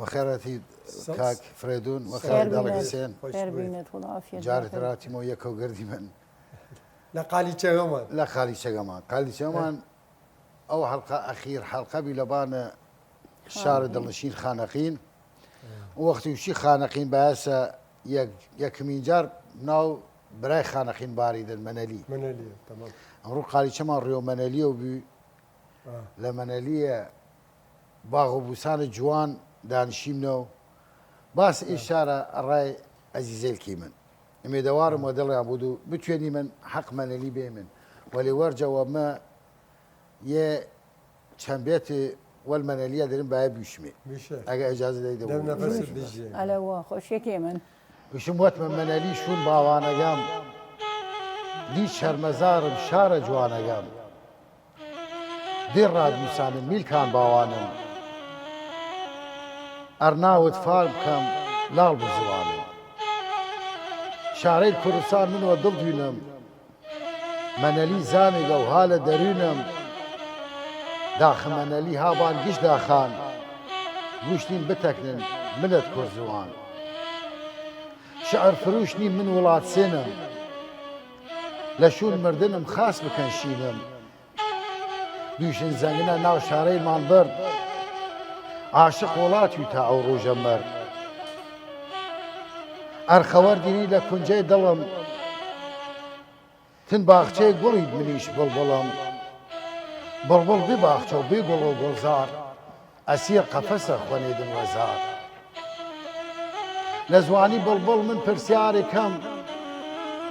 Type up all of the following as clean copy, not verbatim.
بەخێرەتی کاک فرێدون وەخێر دەڵگەسێن خێربینێت خودافێت جارێتراتیمەوە یەکەو گردی من لە قالی چێگەمان لە خالی چەگەمان قالی چەمان ئەو حەڵقە ئەخیر حەڵقەبی لەبانە شارە دڵنشین خانەقین وەختی وشی خانەقین بەیاسە یەکمین جار ناو برای خانەقین باریدن مەنەلی ئەمڕۆ قالی چەمان ڕێوە مەنەلیە و بووی لە مەنەلیە باغ و بوسانە جوان دانیشیمنەوە باس ئیشارە ڕای ئەزیزێلکی من ئمێدەوارم وە دڵیان بود و بتوێنی من حەق مەنەلی بێ من وەلێ وەرجەوە مە یە چەند بێتی والمەنەلیە دەرم باە بیشمێ ئەگە ئەجازە دەیدە ئەلەوە خۆشیێکی من وشم وەتمە مەنەلی شوون باوانەگەم دی شەرمەزارم شارە جوانەگەم دێ ڕادنووسانم میلکان باوانم ئەرناوت فار بکەم لاڵ بزوانم شارەی کوردستان منوە دڵدوینم مەنەلی زانێگە و هالە دەرونم داخە مەنەلی هابان گشت داخان گوشتین بتەکنن منت کورزوان شعر فروشنی من وڵات سێنم لە شوون مردنم خاس بکەن شینم دووشن زەنگنە ناو شارەیمان برد عاشق وڵاتی تا ئەو ڕۆژە مرد ئەرخەوەردینی لە کونجەی دڵم تن باخچەی گوڵی منیش بڵبڵم بڵبڵ بێ باخچە و بێ گوڵ و گوڵزار ئەسیر قەفەسە خوێنێدم وەزار لە زوانی بڵبڵ من پرسیارێکەم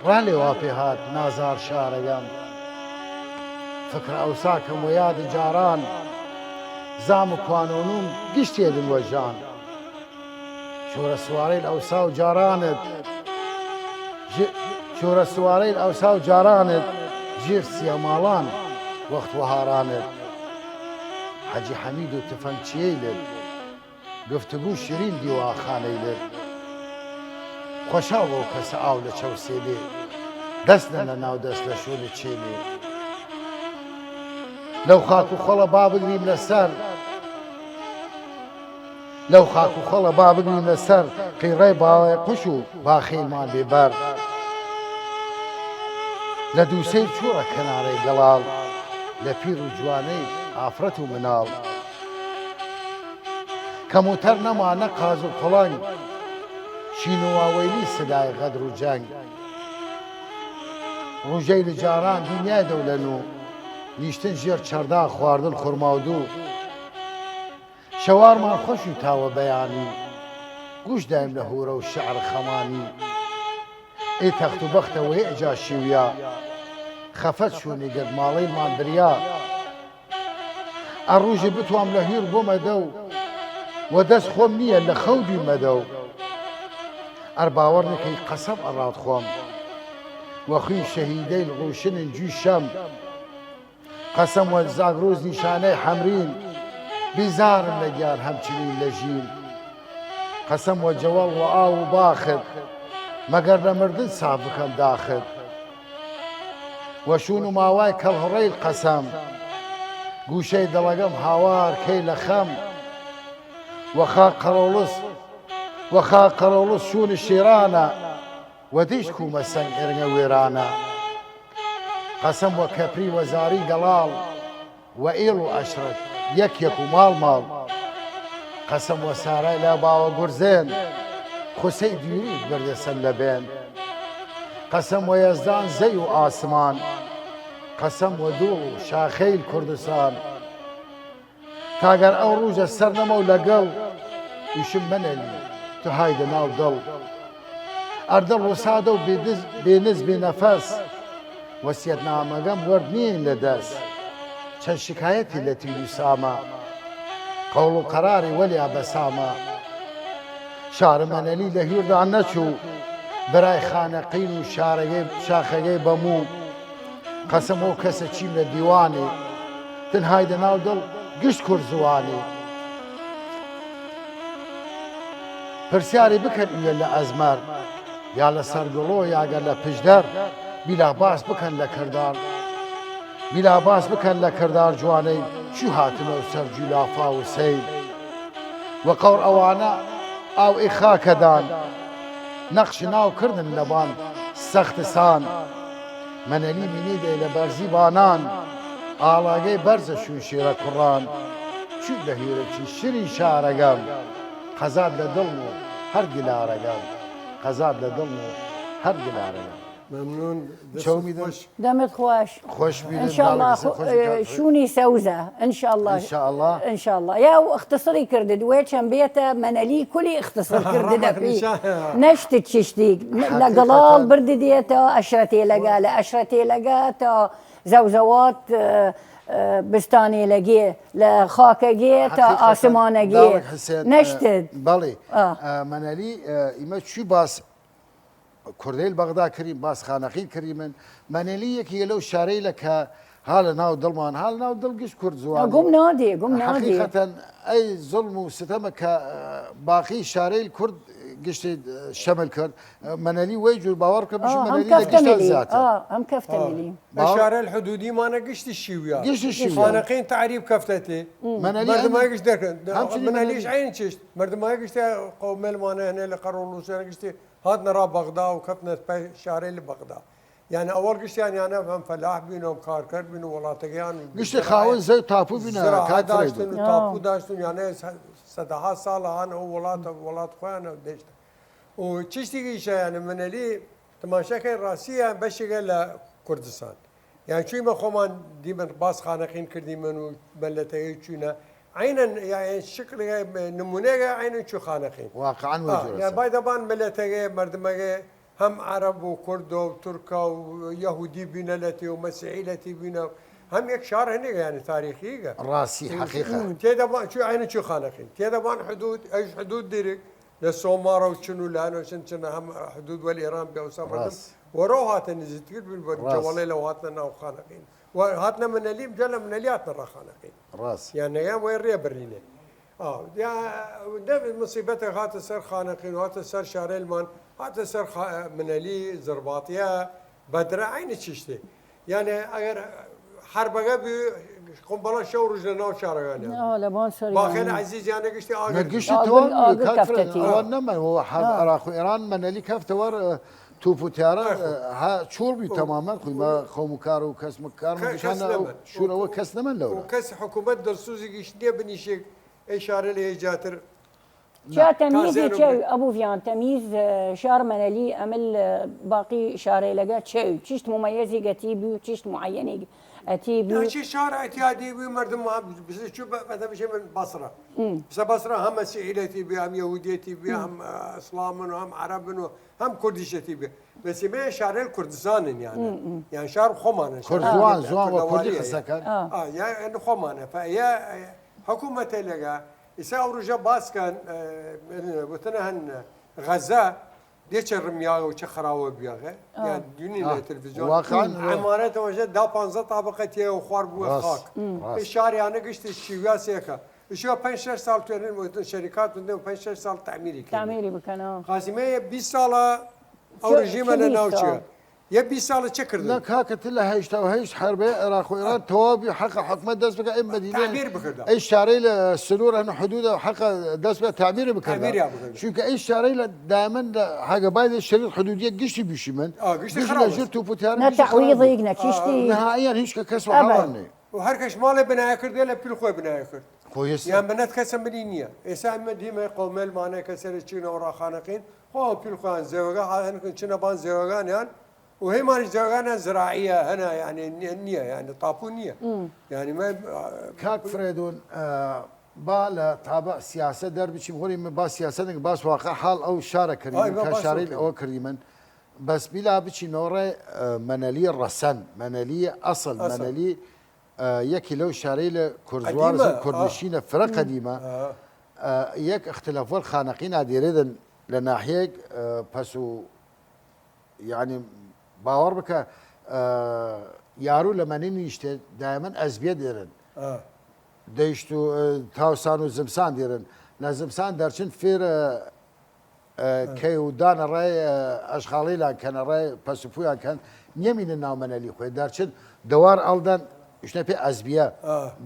ڕالێ وا پێ هات نازار شارەگەم فکر ئەوساکەم و یادی جاران زام و کوانۆنوم گشتێدم وەژان شۆرە سوارەی ئەوسا و جارانت شۆرە سوارەی ئەوسا و جارانت ژێر سیەماڵان وەخت وەهارانت حەجی حەمید و تفەنگچیەی لێت گفتگو شیرین دیواخانەی لێت خۆشاوە و کەسە ئاو لە چەوسێلێ دەستە لە ناو دەست لە شوێنە چێلێ لەو خاک و خەڵە با بگریم لەسەر لەو خاک و خەڵە با بگریم لەسەر قیڕەی باوای قوش و باخیلمان بێبەر لە دووسەی چووڕە کەنارەی گەڵاڵ لە پیر و جوانەی ئافرەت و مناڵ کەموتەر نەمانە قاز و قوڵەنگ شین و واوەیلی سدای غەدر و جەنگ ڕوژەی لە جاران دنیای دەولەن و نیشتن ژێر چەردا خواردن خورما و دوو شەوارمان خۆش و تاوە بەیانی گوش دایم لە هورە و شعر خەمانی ئەی تەخت و بەختەوەی ئەجا شیویا خەفەت شوێنی گەرماڵەیمان بریا ئەڕوژی بتوام لە هیر بۆمەدە و دەست خۆم نییە لە خەوبی مەدە و ئەر باوەڕ نەکەی قەسەم ئەڕات خۆم وەخوی شەهیدەی ڕوشنن جوی شەم قەسەم وە زاگرۆز نیشانەی حەمرین بیزارم لە گیان هەمچنین لە ژین قەسەم وە جەوەڵ و ئاو و باخت مەگەر لە مردن ساف بکەم داخت وەشون و ماوای کەڵهڕەی قەسەم گوشەی دەڵەگەم هاوار کەی لە خەم وەخا قەڕەوڵس شوونی شێرانە وەدیش کومە سەنگ ئێرگە وێرانە قەسەم وە کەپری وەزاری گەڵاڵ وە ئێڵ و ئەشرەت یەک و ماڵ قەسەم وە سارای لا باوە گورزێن خوسەی دیوریت بردە سەر لە بێن قەسەم وە یەزدان زەی و ئاسمان قەسەم وە دوو و شاخەی کوردستان کاگەر ئەو ڕوژە سەر نەمە و لەگەڵ وشم منەلی تو هایدە ناو دڵ ئەردەڵ وسادە و بێنز بێنەفەس وەسیەتنامەگەم وەرد نین لە دەست چەند شکایەتی لە تیلی سامە قەوڵ و قەراری وەلیا بەسامە شارە مەنەلی لە هیردا نەچوو برای خانەقین و شاخەگەی بەموو قەسەم ئەو کەسە چیم لە دیوانی تن هایدە ناو دڵ گشت کورزوانی پرسیاری بکەن ئێ لە ئەزمەر یا لە سەرگڵۆ یاگەر لە پشدەر بیلا باس بکەن لە کردار بیلا باس بکەن لە کردار جوانەی چوو هاتنەوە سەر جولافا و سەیل وقور ئەوانە ئاو ئیخاکەدان نەخش ناو کردن لەبان سەختسان مەنەلی بینیدێ لە بەرزی بانان ئاڵاگەی بەرزە شو شێرە کوڕان چوو لە هێرەکی شری شارەگەم قەزاد لە دڵ و هەر گلارەگەم قەزاد لە دڵ و هەر گلارەگەم ممنون چاومی دەش دەمت خۆش خۆش بینن ان شاء الله شونی سەوزە ان شاء الله إن شاء الله. ان شاء الله یا اختصاری کردت وێ چەند بێتە مەنەلی کولی اختصار کردی دەپی نەشتت چشتی لەگەڵاڵ بردی دێتەوە ئەشرەتێ لەگا لە ئەشرەتێ لەگا تا زەوزەوات بستانی لەگێ لە خاکەگێ تا ئاسمانەگێ نەشتت بەڵێ مەنەلی ئیمە چی باس کوردیل بەغدا کریم باس خانەقی کری من منەلیەکی لەو شارەی لە کە هاە ناو دڵمان هاڵ ناو دڵگشت کورد زوان گوم نادێ گوم نادێ حقیقەتەن ئەی زڵم و ستەمە کە باقی شارەی کورد گشتی شەمل کرد منەلی وەی جور باوەڕ کە بش منەلی لە گشتە زیاتر ئەم کەفتەمیلی بشارە الحدودی مانە گشتی شیویا گشتی شیویا. خانەقین تعریب کەفتەتێ منەلی مردمای گشت دەکەن همچنین منەلیش منەلی. عین چشت مردمای گشتە قومێلمانە هەنێ لە قەڕۆڵوسیانە گشتی هاتنە ڕا بەغدا و کەفتنە پای شارەی لە بەغدا یعنی ئەوەڵ گشتیان یانە هەم فەلاح بین و کارکەر بین و وڵاتەکەیان گشتی خاوەن زەو تاپوو بینە زراعت کاتڕێ داشتن و تاپو داشتن یانە سەدەها ساڵە هەن ئەو وڵات خۆیانە دەشتن و چشتێکیشە یانە منەلی تەماشاکەی ڕاستیە بەشێکە لە کوردستان یان چوویمە خۆمان دیمە باس خانەقین کردی من و مەلەتەکەی چوونە عینەن شکلێک نمونەیەکە عینەن چوو خانەقین واقعا یا باید دەبان ملەتەکە مردمەکە هەم عرب و کورد و تورکا و یەهودی بینە لەتی و مەسیحی بینە هەم یەک شار هەنێک یعنی تاریخیگە ڕاستی حقیقە تێدەبان چوو عینە چوو خانەقین تێدەبان حدود ئەش حدود دیرێک لە سۆمارە و چن و لاانۆچن چنە هەم حدود وەل ئێران پێوسە ڕاست وەرە هاتە نزیکتر بن جەوەڵی لەو هاتنە ناو خانەقین و هاتنە منەلیم جە لە منەلی هاتنە ڕاخانەقین ڕاست یان نەیان وی ڕێبڕینێ مصیبەتە هاتە سەر خانەقین و هاتە سەر شارێلمان هاتە سەر منەلی زرباتیە بەدرە عینە چیشتێ یانێ ئەگەر حربەکە قمبەڵە شەو ڕژ لە ناو شارەکانیان لەبان باخێن عزیزیانە گشتی گشتی آگر کەفتەتی. نەمە عراق و ئێران منەلی کەفتەوەر توپوتیارە چۆر بی تەمامەن خویمە خۆمکار و کەسمکار شوورەوە کەس نەمەن لەوە کەس حکوومەت دەرسوزی گشتێ بنیشێک ئێشارە لە هێجاتر جا تەمیزی چێ ئەبوو ڤیان تەمیز شار مەنەلی ئەمل باقی شارەی لەگە چێ چیشت ممەیەزی گەتی بی و چیشت معەنێک ئەتی بی چی شار اعتیادی بی مردم چوو بەدە بشێ من بەسرە بسە بەسرە هەم مەسیحیەتی بێ هەم یەهودیەتی بێ هەم ئەسلامن و هەم عەرەبن و هەم کوردیشەتی بێ بەسیمەیە شارێل کوردستانن یان شار خۆمانە زوان زوان وە کوردی قسەکەن یان خۆمانە فەیە حکوومەتە لەگە ئیسا ئەو ڕژە باسکەن وتنە هەن غەزە دێچە ڕمیاوە و چه خراوە بیاغێ یان دونی لە تەلڤیزیۆن ئەمانەتەوەژە دا 15 تابقەتیە و خوار بووە خاک شاریانە گشتی شیویاسێکە شوە 5 ساڵ توێنن شەریکات بدەن 5 ساڵ تعمیری تعمیری بکەنەوە قاسیمەیە 20 ساڵە ئەو ڕژیمە لە ناوچێ یە 20 ساڵە چه کردن لا کاکەت لە هەیشتا و هەیش حربێ عێراق و ئێران تەواوی حەقە حکومەت دەست بکە ئەم مەدینە تعمیر بکرد ئەی شارەی لە سنوور هەن حدودە حەقە دەست بە تعمیری بکرد چونکە ئەی شارەی لە دامن لە هەگەبای لە شەریک حدودیە گشتی بیشی من ژر توپوتیار نەتەعویضێک نەچیشتی نهاییان هیچ کە کەس وەحاڵنێ و هەر کەش ماڵێ بنایە کردێ لە پیل خۆی بنایە کرد خۆیس یان بنەت کەسە ملی نییە ئێستا ئەمە دیمە قومێلمانەیە کە سەر چینەوە ڕاخانەقین خۆ پیل خۆیان زێوەگە هەن چنەبان زێوەگانیان و هێمانی زێوەگانە زراعیە هەنا یعنی نییە یعنی تاپو نییە یعنی کاک فرێدۆن با لە تابە سیاسە دەربچیم خۆری من با سیاسەتێک باس واقع حاڵ ئەو شارە کردی کە شارەی ئەوە کردی من بەس بیلا بچینەوەڕێ مەنەلی ڕەسەن مەنەلی ئەسڵ مەنەلی یەکی لەو شارەی لە کوردزوار کوردنشینە فرە قەدیمە یەک اختلافوە خانەقینا دێرێدن لە ناحیەک پەس و یعنی باوەڕ بکە یارو لە مەنی نیشتێ دایمەن ئەزبیە دێرن دەیشت و تاوسان و زمسان دێرن لە زمسان دەرچن فێرە کەی و دانە ڕێ ئەشغاڵیلان کەنە ڕێ پەسوپویان کەن نیەمینە ناومەنەلی خۆی دەرچن دەوار ئەڵدەن شتە پێ ئەزبیە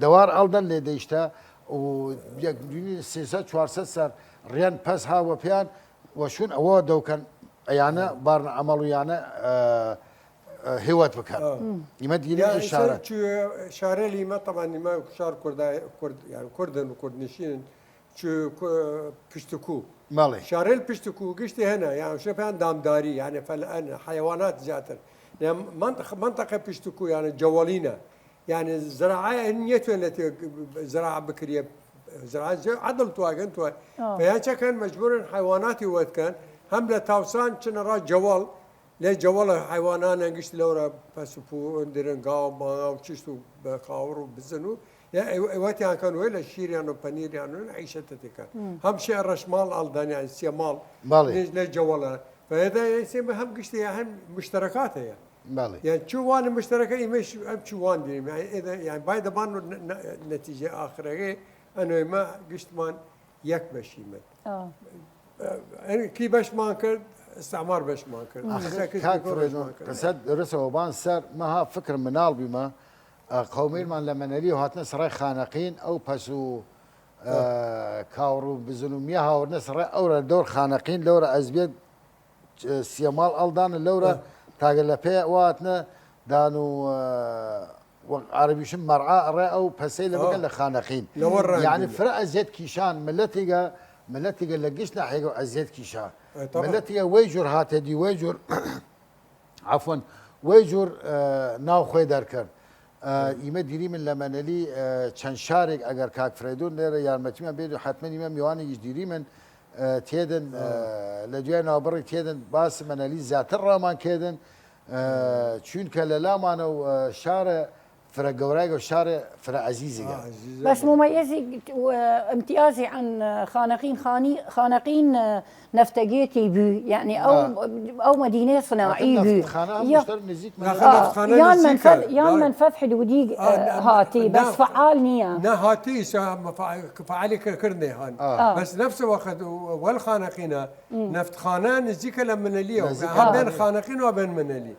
دەوار ئەڵدەن لێ دەیشتە و یەک دونی 300 سەر ڕێن پەس هاوە پێیان وەشون ئەوە دەوکەن ئەیانە بارن ئەمەڵ و یانە هێوت بکەن ئیمە دیری شارە شارە لیمە طبعا لیمە شار کوردن و کوردنشینن پشتکو ماڵێ شارە پشتکو گشتی هەنا یان شەپیان دامداری یعنی فەلەن حیوانات زیاتر منطقة بيشتكو يعني جوالينا يعني زراعة نيتو زراعة بكرية زراعة عدل تواجن تو فيها كان مجبور حيواناتي وقت كان هم لتوسان كنا را جوال لا جوال حيوانات نقشت لورا بسبو نديرن قاو ما وشيشتو بخاور وبزنو يا وقت يعني كانوا ولا شير يعني بانير يعني عيشة تتكا هم شيء الرشمال الدنيا يعني سيمال لا جوال فهذا يسمى هم قشتي يعني مشتركات يعني يعني شو وانا مشتركه مش شو وان دي يعني اذا يعني باي دبان نتيجه اخره انه ما قشت مان يك بشيمت انا كي باش ما كرد استعمار باش ما كرد كسد رسو بان سر ما ها فكر منال بما قومين من لما نليه هاتنا سراي خانقين او بسو كاورو بزنوميا ها ورنسرا اورا دور خانقين لورا ازبيد سيمال الدان لورا تاقل لبيع واتنا دانو عربيشم مرعى رأى أو بسيلة بقى لخانقين يعني فرق أزيد كيشان ملتيجا لقيشنا حيجو أزيد كيشان ملتيجا ويجور هاتدي ويجور عفوا ويجور ناو خوي داركر يما ديري من لما نلي كان شارك أجر كاك فريدون نرى يارمتي من بيدو حتما يما ميواني يجديري من تيدن لجينا وبري تيدن باس من اللي زات الرامان كيدن شون كلا مانو شارع فرق جوراج وشارع فرق عزيزي بس مميزي وامتيازي عن خانقين نفتقيتي بي يعني او مدينه صناعيه بي يان من فتح حدودي هاتي بس فعال نيا هاتي فعالي كرني هان بس نفس الوقت والخانقين نفت خانان نزيك لمن اليوم بين خانقين وبين من الي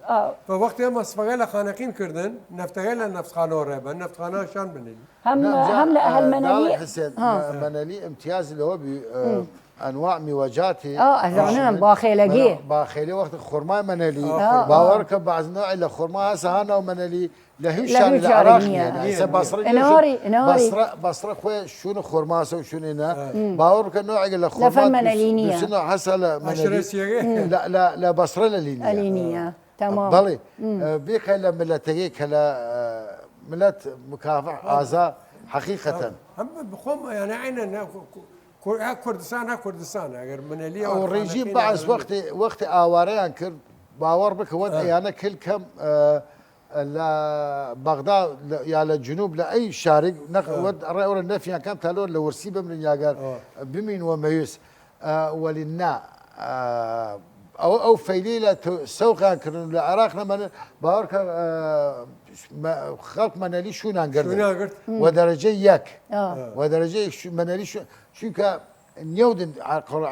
فوقت يوم صفقه خانقين كردن نفتقينا نفت خانور نفت خانان شان بنلي هم لاهل منالي حسين منالي امتياز اللي هو انواع مواجاتي اجانا باخيلجي باخيلي وقت خرما منالي باورك بعض نوع اللي خرما هسه ومنالي لهيشان العراق يعني بصره خويا شنو خرماسه وشنو هنا باورك نوع اللي خرما شنو حصل منالي لا بصره للينيا تمام ضلي بيك لما لا تجيك هلا ملت مكافح اعزاء حقيقه هم بخوم يعني عيننا كردستان غير مناليه والرجيم بعد وقت اواريان كرد باور بك ود انا كل كم لا بغداد يا للجنوب لاي شارق ود الرأي النفي كان تالور لورسيبه من ياقر بمين وميوس ولنا او فيليله سوقا كان العراق لما باورك خلق منالي شو نانقرد ودرجه ياك ودرجه منالي شو نيودن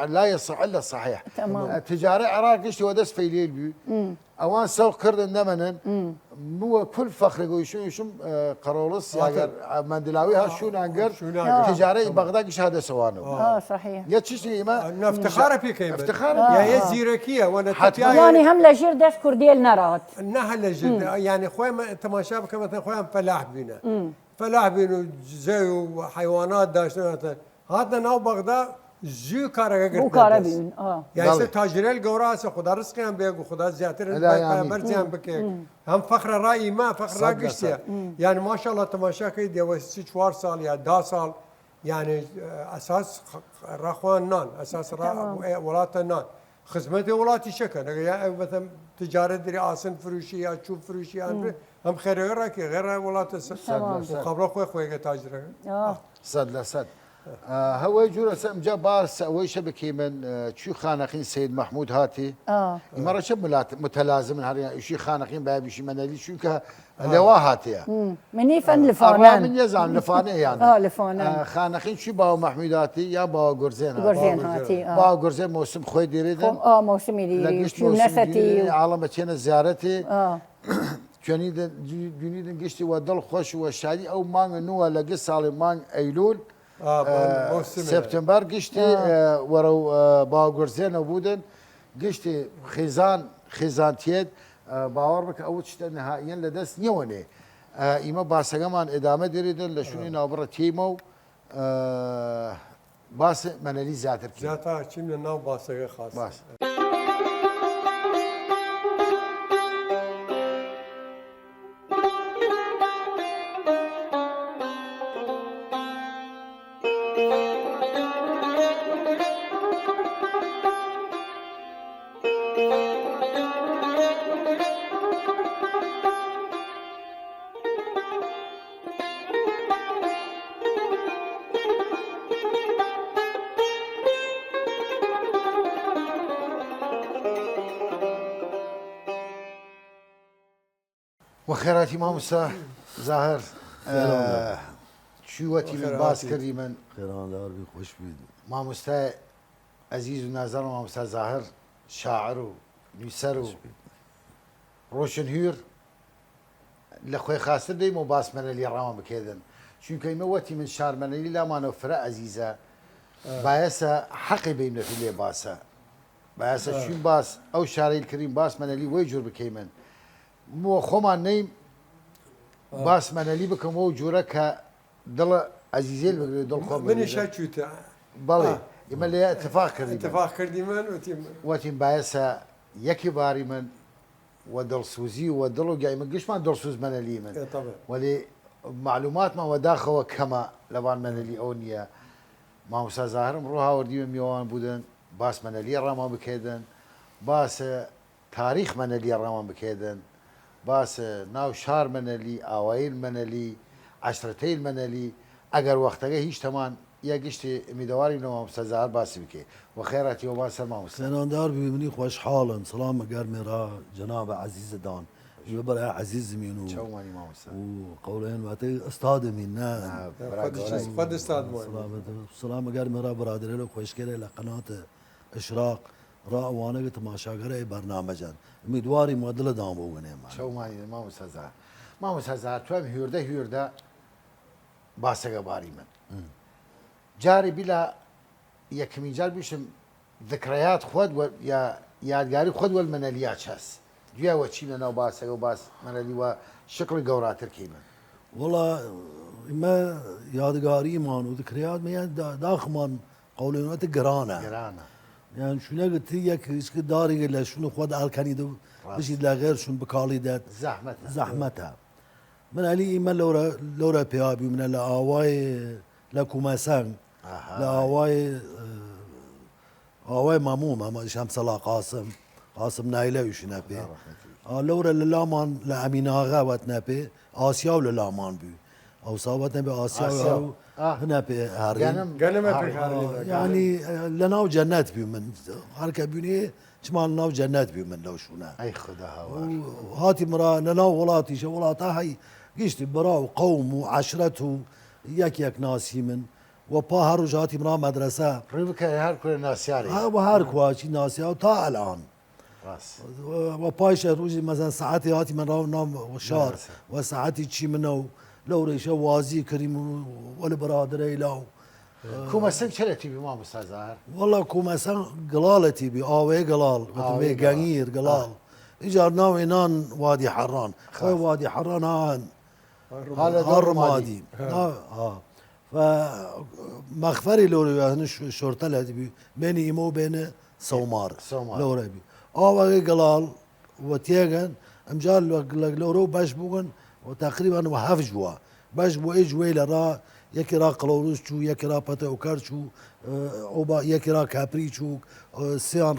لا يصح الا الصحيح تمام تجارة عراق اشتي ودس فيليل بي اوان سوق كرد نمنن مو كل فخر يقول شو قرولس يا مندلاوي ها شو نانقر تجارة بغداد ايش هذا سوانو صحيح يا تشتي ما افتخار في كيما افتخار يا زيركيه وانا يعني هم لجير داش كرديل نرات انها لجير يعني خويا تماشى كما خويا فلاح بينا فلاح بينا زي وحيوانات داشنا هذا ناو بغداد زيو كارجا يعني تاجري الجوراس خدا رزقهم بيجو خدا زياتر مرزيان بكيك هم فخر رأي ما فخر راقشتيا يعني ما شاء الله تماشا كيد يا 4 سال يا 10 سال يعني اساس راخوان نان اساس ولات نان خدمتي ولاتي شكل يعني مثلا تجاره دري اسن فروشي يا تشوف فروشي هم خير غير ولات وقبل خوي تاجر صد هو يجور جا بارس أول شبكي من شو خانقين سيد محمود هاتي مرة شب متلازم هذا شيء خانقين بابي شيء من اللي شو كه لوا هاتي مني فن لفانان من يزعم لفانان يعني لفانان خانقين شو باو محمود هاتي يا باو جرزين هاتي باو جرزين موسم خوي ديريدن موسم يديري شو نستي عالمتين زيارتي جنيدن قشتي ودل خوش وشادي أو مان نوع لقي صالح مان أيلول موسمه. سپتمبر گشتی ورو باگرزێنە بودن گشتی خێزانتێت باوەڕ بکە ئەو شتە نهائیەن لە دەست نیەوەنێ ئیمە باسەکەمان ئێدامە دێریدن لە شوێنی ناوبڕە تێمە و باس مەنەلی زیاتر زیاتر چیم لە ناو باسەکە خاص باس. وخيراتي ماموسا زاهر شوتي من باس كردي من خيران داربي خوش بيد ماموستا عزيز ونازر ماموستا زاهر شاعر ونويسر روشن هير لخوي خاصر ديمو باس من اللي رام بكذن شو كيما وتي من شعر من اللي لا ما نوفر عزيزه بايسا حقي بينه في اللي باسا بايسا شو باس او شاري الكريم باس من اللي ويجر بكيمن مو خۆمان نەیم باسمەنەلی بکەمەوە جوورە کە دڵ عزیزێل بگرێت دڵ خۆ منیشە چوتە بەڵێ ئێمە لێ اتفاق کردی اتفاق کردی من وتیم باەسە یەکی باری من و دڵسوزی و دڵ و گایمە گشتمان دڵسوز مەنەلی من وەێ معلوماتمان وەداخەوە کەمە لەوان مەنەلی ئەو نییە مامۆستا زاهرم ڕۆ هاوردیوە میێوان بودن باس مەنەلی ڕامان بکێدن باسە تاریخ مەنەلی ڕامان بکێدن باس ناو شار منەلی ئاوایل منەلی عشرەتەیل منەلی ئەگەر وەختەکە هیچ تەمان یا گشتی میدەواری مامۆستا زاهر باسی بکێ و خێراتیەوە باسە مامۆستا خيران داربي مني خوش حالا سلام قرمي را جناب عزيز دان يبرا عزيز منو چاومانی مامۆستا وقولين واتي استاد منا خود استاد سلام قرمي را برادر له خوش كره لقناه اشراق را وانا تماشاگر برنامجان امیدواری مدل دام بگنه من چاومانی مامۆستا زاهر مامۆستا زاهر توام هێوردە باسەکە باری من جاری بیلا یەکەمی جار بیشم ذکريات خود یا یادگاری خود والمەنەلیات چەس دوایەوە چی لە ناو باسەکە و باس مەنەلی وە شکڵی گەوراتر کەی من والله ما يادگاری مان و ذكريات ما داخمان قولينات جرانه گرانە يعني شو قلت هيك ايش داري ولا شنو خد الكاني دو بشي لا غير شنو بكالي دات زحمتها من علي ما لورا بيابي من لا اواي لا كوماسان لا اواي ماموم ما شمس الله قاسم نايله وشنا بي لورا للامان لا اميناغا واتنبي اسيا ولا لامان بي او صابتنا باسيا هنا بهارين يعني لناو جنات بي من هركا بيني شمال ناو جنات بي من لو شونا اي خدا هاتي مرا لناو ولاتي شو ولاتا هاي قشتي براو قوم وعشرته ياك ناسي من وباهر جاتي مرا مدرسه ريبك هر كل الناس ياري ها وهر كواشي ناسي تا الان راس وبايشه روزي مثلا ساعتي هاتي من راو نام وشار وساعتي تشي منو لو ريشه وازي كريم ولا برادري لو كوما سن شلتي بمام استاذ زاهر والله كوما سن قلالتي بي اوي قلال وتبي قنير قلال اجار ناوي نان وادي حران خوي وادي حران هان هذا الرمادي فمغفري لو هن الشرطه اللي بيني ايمو بين سومار لو ربي اوي قلال وتيغن امجال لو رو باش بوغن وتقريبا وهاف جوا باش بو ايج ويلا را يكرا قلوروس شو يكرا باتا اوكار شو اوبا يكرا كابري شو سيان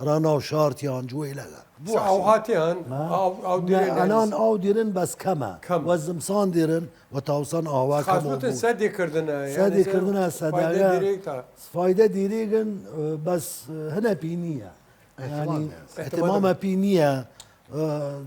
راناو شارتيان جويلا او هاتيان او ديرن انا او ديرن بس كما وزمسان ديرن وتوصان اوا كما خاصه سدي كردنا سدي كردنا سدايا فايده ديريغن بس هنا بينيه يعني اهتمام بينيه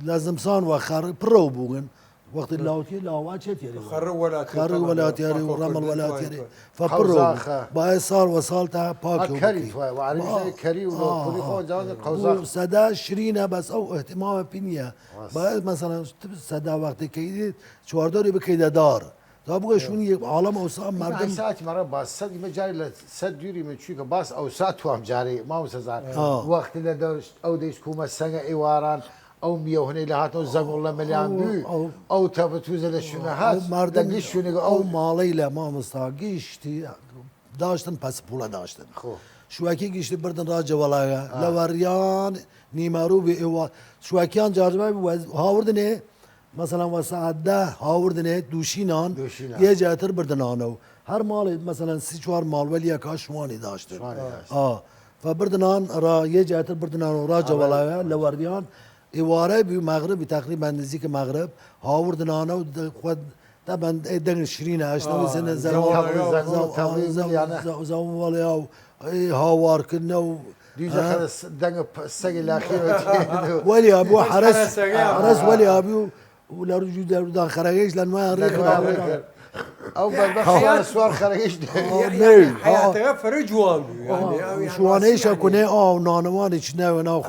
لازم صان وخر برو بوغن وقت اللاوتي لاوات شتيري خر ولا تيري ورمل ولا تيري فبرو باي صار وصلتها باكو كري وعرفت كري وكل خو جاز قوزاخ سدا شرينا بس او اهتمام بينيا باي مثلا سدا وقت كيد شواردوري بكيده دار تا بقى شوني عالم اوسام مردم مردم ساعت مرة باس صد مجاري لسد دوري من شو باس أو ساعت وهم جاري ما هو سزار وقت اللي درست أو ديش كوما السنة إيواران أو مية هنا اللي هاتوا زم والله مليان بيو أو تبتوز الشنهات مردم شنو او ماليلا ما مستاقيشتي داشتن بس بولا داشتن شوكي گشتی بردن راجع ولایا لوریان نیمارو بی ایوا شوکیان جارجمه بی هاوردنه مثلا وساعت ده هاوردنه دوشینان یه جاتر بردن آنو هر مال مثلا 3-4 مال ولی کاشوانی داشتن فبردنان را یه جاتر بردن آنو راجع ولایا لوریان ایواره بی مغرب تقریبا نزدیک مغرب هاوردن آنو خود طبعا دن شرين عشنا وزن زواليا هاوار كنا ديجا خلص دنگ السجل الأخير ولي أبو حرس ولي أبو ولا رجوا دار خرجيش لأن ما ركض أو بالبخار سوار خرجيش حياته فرجوان يعني شو أنا إيش أكون نانواني شنو أنا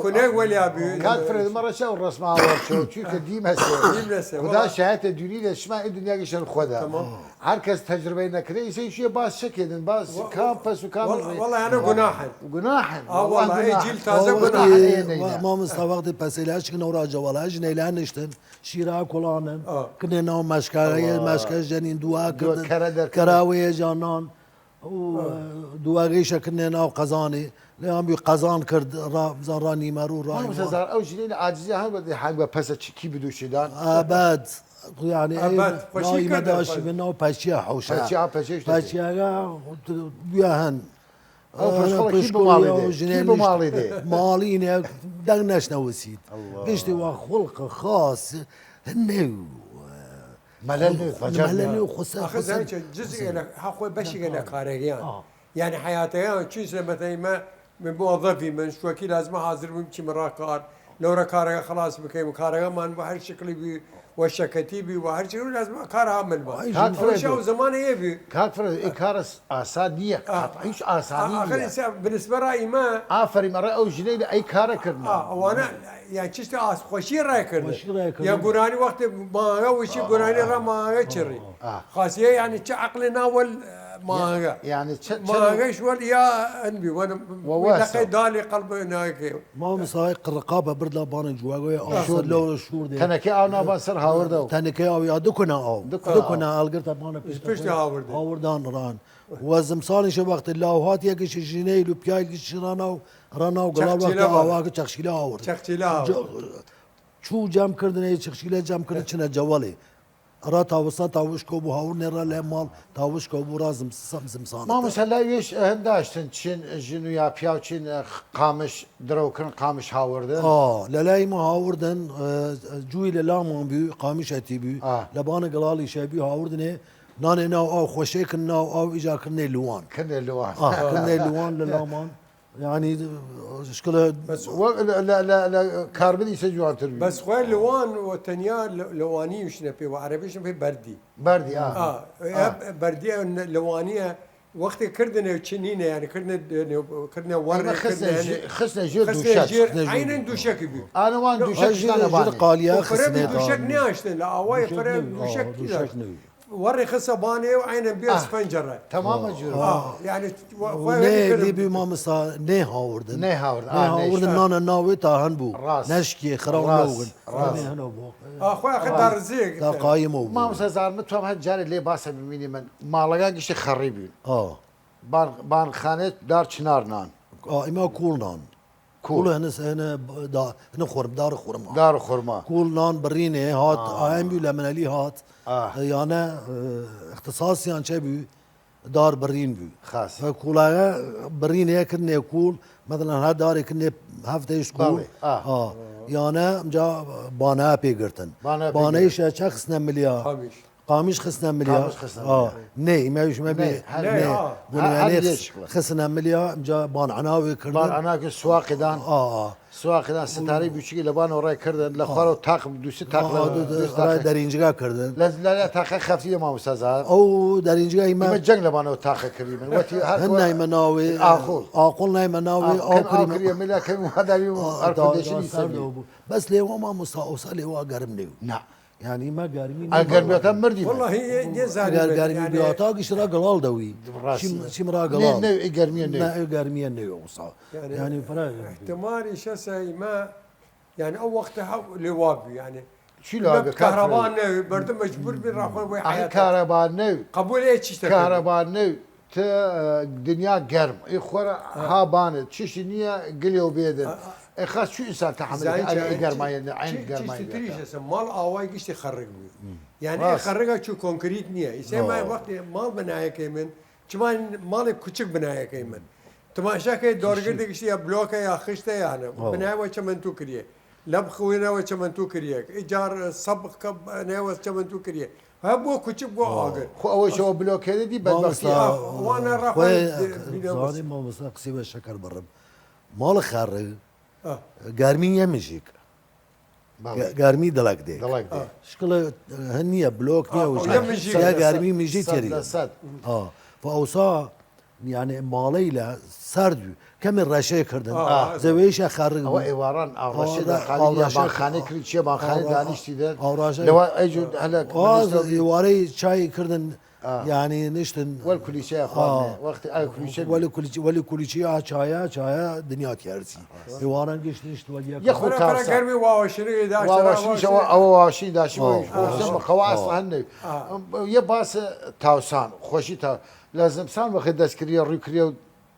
كنا ولي أبو كان فرد مرة شو الرسم عوار شو كديم هسه وده شهادة دوري شما الدنيا قش الخدا هركز تجربة نكري يصير شيء باس شكل باس كامبس وكامل والله أنا جناحا والله أي جيل تازة جناحا ما مستوقت بس إلاش كنا ورا جوالج نيلان نشتن شيرا كلانن كنا نوم مشكلة جنين دوا كراوي جانان ودوا غيشة كنا ناو قزاني لأن بي قزان كرد راني مرو ما مسزار أو جنين عاجزة هم بدي حاجة بس كي بدو شدان أبد يعني ناي مداش منه باشيا حوشة باشيا بياهن أو كيبو مالي دي ماليني دغناش نوسيد قشتي وخلق خاص هنو ملل وخصا أخذ جزء لك حقوق بشي لك خارجيان يعني حياتيان شيء مثلا ما من موظفي من شوكي لازم حاضر بمشي مرة كار لو ركارة خلاص بكي كارة ما بهر شكل بي والشكتي بي وهر شيء لازم كار عمل ما شو زمان يبي كافر إكارس آسانية عيش آسانية بالنسبة رأيي ما آفري مرة أو جنين أي كارة كرنا وأنا يعني چیست خوشی رای کرده یا گرانی وقت ماها وشی گرانی را ماها چری خاصیه يعني چه عقل ناول ماها يعني ماها شوال يا انبي وانا لقي دالي قلب هناك ما مسايق الرقابه بردا بان جواغوي اصل لو شهور دي تنكي او نابا سر هاوردو تنكي او يا دكنا القرت بان بيش هاوردان ران وزمصاني شو وقت اللوهات يكش جنيل وبياي شرانا رانا وقلال وقت اواك تشخشيلا هاورد تشخشيلا شو جام كردن تشخشيلا جام كردن چنا جوالي را تاوسا تاوش کو بو هاور نرا لمال تاوش کو بو رازم زمصان ما مثلا يش هنداشتن چين جنو يا بياو چين قامش دروكن قامش هاوردن للاي ما هاوردن جوي للامان بي قامش اتي بي لبان قلالي شابي هاوردن نان ناو او خوشيك ناو او اجا كني لوان كني لوان كني لوان للامان يعني شكله بس لا كاربدي سجوان تربي بس خوي لوان وتنيا لواني مش نبي وعربي مش نبي بردي بردي لوانيه وقت كردنا تشنينه يعني كردنا ورق خسنا جير دوشك عين دوشك بي انا وان دوشك انا بان قاليا خسنا دوشك ناشتن لا اواي فرق دوشك وري خصباني وعين بيس فنجره تمام جور يعني لي بي ما مسا نه هاورد نانا ناوي تاهن بو نشكي خراو نوغن اخويا خدار زيك تا قايمو ما مسا زار متوم هالجاري لي باسه بميني من مالغا قش خريبين بان خانه دار چنار نان اما كول نان كول هنا خرم دار خرما كول نان برينه هات ام بي لمن لي هات يعني اختصاصي يعني شبي دار برين بي خاص فكولا برين هيك انه يقول مثلا هذا دار كني هفته يشكول يعني جا بانا بيغرتن بانا ايش شخصنا مليار قامش خسنا مليار ني ما يش ما بي ني خسنا مليار جا بان عناوي كردن بان عناوي سواقدان سواقدان ستاري بيشكي لبان وراي كردن لخرو تاق دوسي تاق درينجا كردن لا تاق خفتي ما استاذ او درينجا ما جنگ لبان تاق كريم وتي هن مناوي اقول ناي مناوي او كريم لكن هذا يوم اركدشي بس ليه ما مستوصل هو قرمني نعم يعني ما قارمين اگر بیاتم مردی والله هي نزاري اگر قارمين بياتا قش را قلال دوي شي مرا قلال نه گرمیه نه لا قارمين نيو صح يعني فرق احتمال شسه ما يعني او وقتها لوابي يعني چی لاگه كهرباء بردم مجبور بين راخون ويا آخه حياتي کهربا نه قبول ايه تشتغل کهربا نه تا دنیا گرم ای خورا ها بانه چیش نیه گلیو بیدن ای خاص شو انسان تحمل ای گرمایه عین گرمایه تريش مال اواي قشت يخرج يعني يخرجها شو كونكريت نيه يسمى ما وقت مال بنايه كيمن كمان مال كوتشك بنايه كيمن تماشا كي دورجر قشت يا بلوك يا خشته يعني بنايه وكمان تو كريه لبخ وين وكمان تو كريه ايجار سبق كب ناوس كمان تو كريه هبو كوتشك بو اجر خو اول شو بلوك دي بدبختي وانا راح زاني ما بس قصيبه الشكر برب مال خرج قارمين يمشيك قارمي دلك دي دلك دي شكله هنيه بلوك نيه وش يا قارمي مجي تري فاوصى يعني ماليلا سردو كم الرشاي كردن زويش خرج هو ايواران او رشيد خالد يا خانه كريتشي با خالد دانشتي ده لو اجو هلا يواري شاي كردن يعني نشتن والكل شيء اخوان وقت كل شيء ولا شيء شايا دنيا تيارسي يوارن قش نشت وديا يا اخو انا كرمي واوشري دا واوشي او واوشي دا شو خواص هن يباس تاوسان خوشي تا لازم سان وقت دسكري ريكريو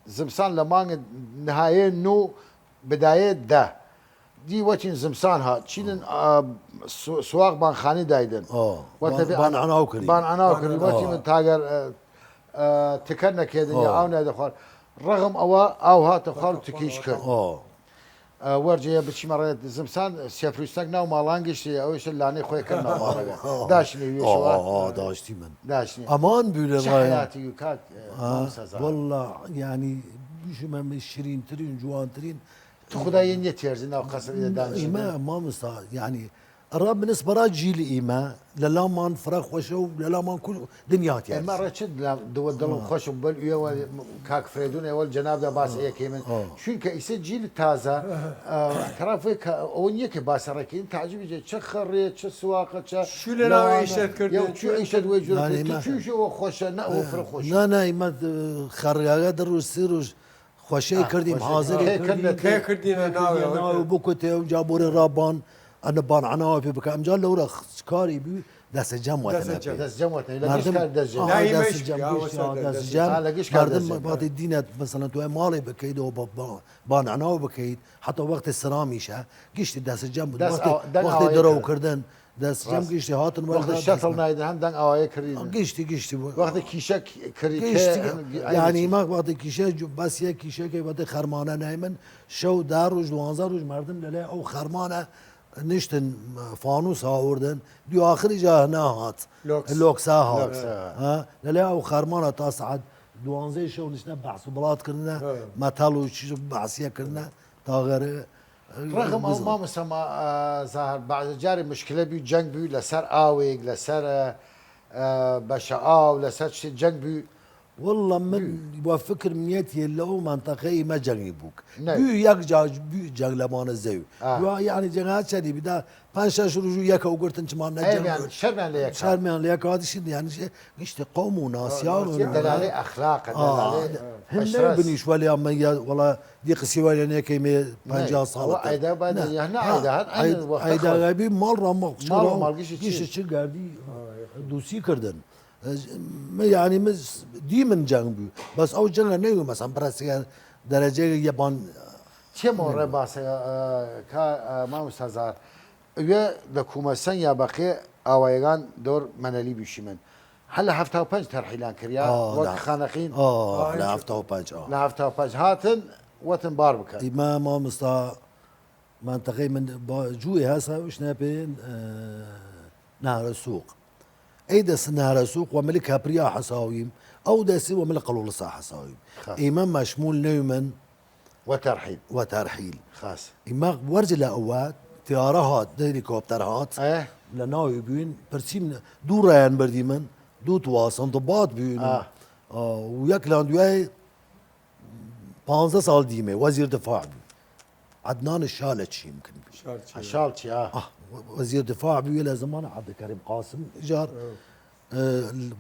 زمسان لمان نهاية نو بداية ده دي وقتين زمسان ها تشيلن سواق بان خاني دايدن بان عناوكري بان عناوكري وقتين من تاجر تكرنا كده يعاون هذا خال رغم او ها تخال تكيش كر ورجع بشي مرة زمسان سيفرستك ناو مالانجش اوش اللاني خوي كنا مارا داشني ويشوا داشتي من داشني امان بيقول حياتي يكاد والله يعني شو ما شيرين ترين جوان ترين خدای نیت یارزی او قصر دانش ما مستع يعني الرب بالنسبه را جيل إيما للامان فرق وشو للامان كل دنيات يعني مرة شد دو دلهم خوش بل يوال كاك فريدون يوال جناب ده باس إيه كيمن شو كيسة جيل تازة كرافيك أونيك باس ركين تعجب يجي شخرية شسواقة شو لنا عيشت كردن شو عيشت وجود شو خوش نا وفرق خوش نا إيما خرجا دروس سيروش خوشي كردي محاضر كردي ناوي وبكتة وجابور الرابان أنا بان عناوي في بكام جال لو رخ كاري بي دست جم وتنا دست جم وتنا لا جيش كار دست جم دست جم مردم بعد الدين مثلا تو مالي بكيد بان عناوي بكيد حتى وقت السراميشة قشت دست جم وقت درو كردن دست جم قشت هاتن وقت الشطل نايد هم دن أواي كريم قشت وقت كيشك كريم يعني ما وقت كيشك بس يا كيشك وقت خرمانة نايمن شو داروج دوانزاروج مردم لا أو خرمانة نشتن فانوس هاوردن دي آخر جا هنا هات لوكسا هات ها لا أو خرمانة تصعد دوانزي شو نشنا بحث بلاد كرنا متالو شو بحثية كرنا تاغر رغم او ما مسمى ظاهر بعد جاري مشكله بي جنگ بي لسر اويق لسر بشعاو لسر شي جنگ بي والله من وفكر ميتي لو منطقي ما جنبوك بيو يك جاج بيو جنلمان الزيو يعني جنات شدي بدا بانشا شروجو يك وقرتن كمان نجم يعني شرمان ليك شرمان ليك هذا الشيء يعني قشت قوم وناس يا دلالي اخلاق دلالي هن بنيش ولا ما والله دي قسيوه يعني كيمي بانجا صالح ايدا بعد هنا ايدا غبي مره مال قشت قاردي دوسي كردن يعني مز دي من جنبي بس او جنة نيو مثلا براسي درجة يابان چه موره باسه که ما مستزار وی لکومسان یا بقیه آوایگان دور منالی بیشیمن هلا هفته و پنج ترحیلان کریا وقت خانقین لا هفته و پنج لا هفته و پنج هاتن وطن بار بکن ما مستا منطقه من جوي هسه وش نابين نهر السوق اي دس نهر السوق وملك هبريا حصاويم او دس وملك قلول صح حصاويم امام مشمول نيومن وترحيل خاص امام ورج لاوات طيارات هليكوبترات لناوي بين برسيم دوران برديمن دو تواصل ضباط بين وياك لاندوي 15 سال ديمه وزير دفاع عدنان الشالتشي يمكن الشالتشي وزير دفاع بيو الى زمان عبد الكريم قاسم اجار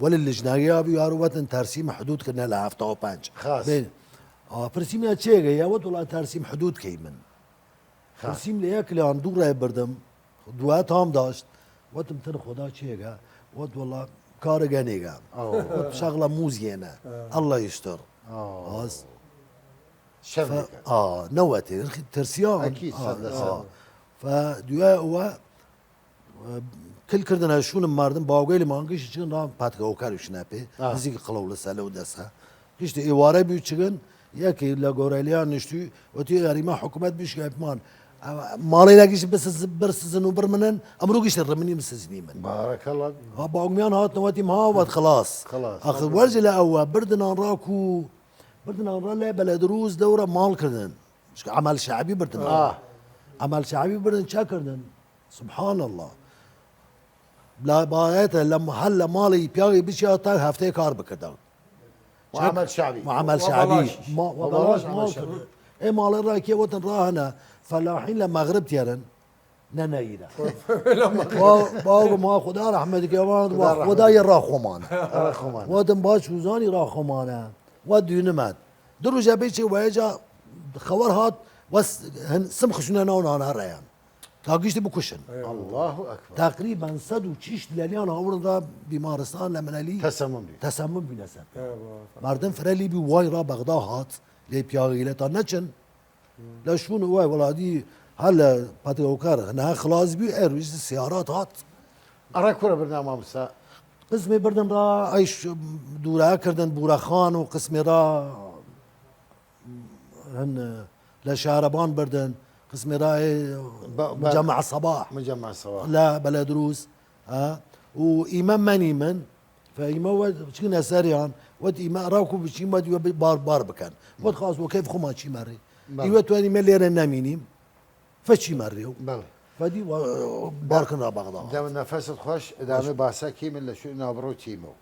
ولا اللجنه بيو وطن ترسيم حدود كنا لها هفته بانج خاص برسيم يا تشيغا يا ود والله ترسيم حدود كيمن برسيم لياكل عن دوره بردم دوات هم داشت وتم تن خدا تشيغا ود والله كارغانيغا شغله مو زينه الله يستر شبكه نوتي ترسيان اكيد فدويا هو كل كردنا شون مردم باوغيل مانگش چن رام پاتگا وکارش نپی نزیک قلول ساله و دسا کشت ایواره بیو چگن یکی لگورالیان نشتی و تی غریما حکومت بیش گفتمان مالی لگیش بس برسزن و برمنن امروگیش رمنی مسزنی من بارك الله باوغمیان هات نواتی ما وات خلاص اخر ورج لا او بردنا راكو بردنا را بلد روز دوره مال کردن عمل شعبي بردنا عمل شعبي بردن چا کردن سبحان الله لا بايته لما هلا مالي بياغي بشياتا هفته كار بكردن وعمل شعبي وعمل شعبي وبلاش مال اي مال راكي وطن راهنا فلاحين لما غربت يرن ننايرا باو ما خدا رحمتك يا مان خدا يرا خمان وطن باش وزاني را خمانه ودينمات دروجه بيشي ويجا خبر هات بس سمخ شنو انا ريان تاقيشتي بكشن الله اكبر تقريبا صد وشيش ليالي اوردا بمارستان لمنالي تسمم بنسب مردم فرالي بي واي را بغداد هات لي بياغيله تا نچن لا شنو واي ولادي هلا باتوكار انا خلاص بي ايروز السيارات هات اراكور برنامج مساء قسمي بردن را ايش دورا كردن بورا خان وقسمي را هن لشاربان بردن قسمي را مجمع الصباح لا بلا دروس وإمام ماني من فإمام شكنا سريعا ود إمام راكو بشي ود بار بكان ود خلاص وكيف خما شي مري يوت واني ملير نامينيم فشي مريو فدي باركنا بغداد دام النفس خوش دام باسا كيم الا شو نابرو تيمو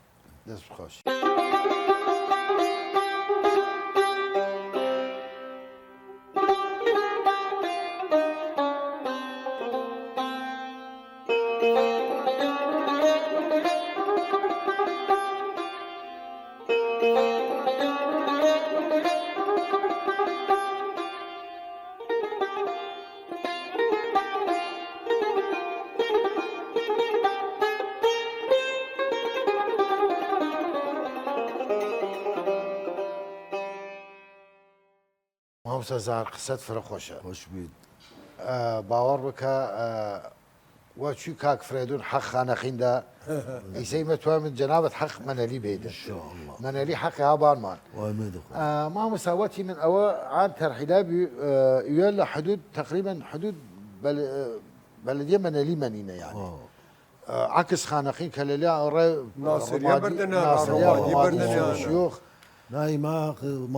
نفس خوش زار قصة فرخوشة خوش بيد باور بك وشو كاك فريدون حق خانقين دا يسي متوا من جنابة حق منالي بيدا ان شاء الله منالي حق هابان مان ما مساواتي من عن ترحيلا يلا حدود تقريبا حدود بلدية منالي منينة يعني عكس خانقين كالليا ناصرية بردنا شيوخ ناي ما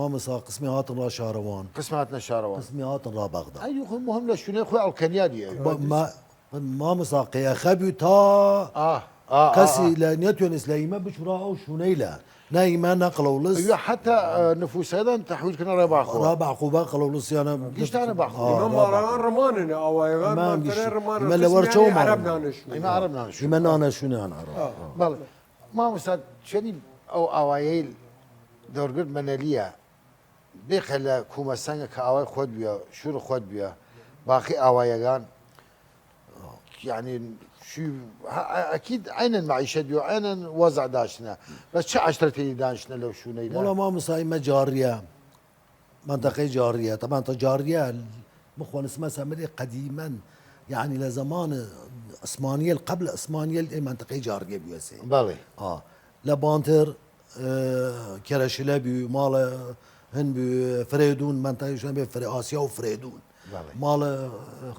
مسا قسمي هاتن را شهروان قسماتنا شهروان قسمي هاتن را بغداد ايوه المهم لشنو اخوي الكنيادي ما مساقي خبي تا كسي لنيتون اسلايما بشرا او شنيلا نايما نقلوا لس ايوه حتى نفوس ايضا تحويل كنا رابع قوبا قلوا لس انا قشت انا باخذ امام رماننا او ما رمان ما ورشو ما عربنا شو ما انا شنو انا عرب ما مسا شني او اوایل دورگرد مناليه بخلا كوما سنگ كاوي خود بيا شور خود بيا باقي اوایگان يعني شو اكيد عين المعيشه بيو عين وضع داشنا بس شو عشرتي داشنا لو شو نيلا والله ما مسايمه جاريه منطقه جاريه طبعا جاريه مخوان اسمها سامري قديما يعني لزمان اسمانيل قبل اسمانيل منطقه جاريه بيوسي بالي لبانتر كراشيلا بي مال هن بي فريدون منطقه شنو بي فري اسيا وفريدون مال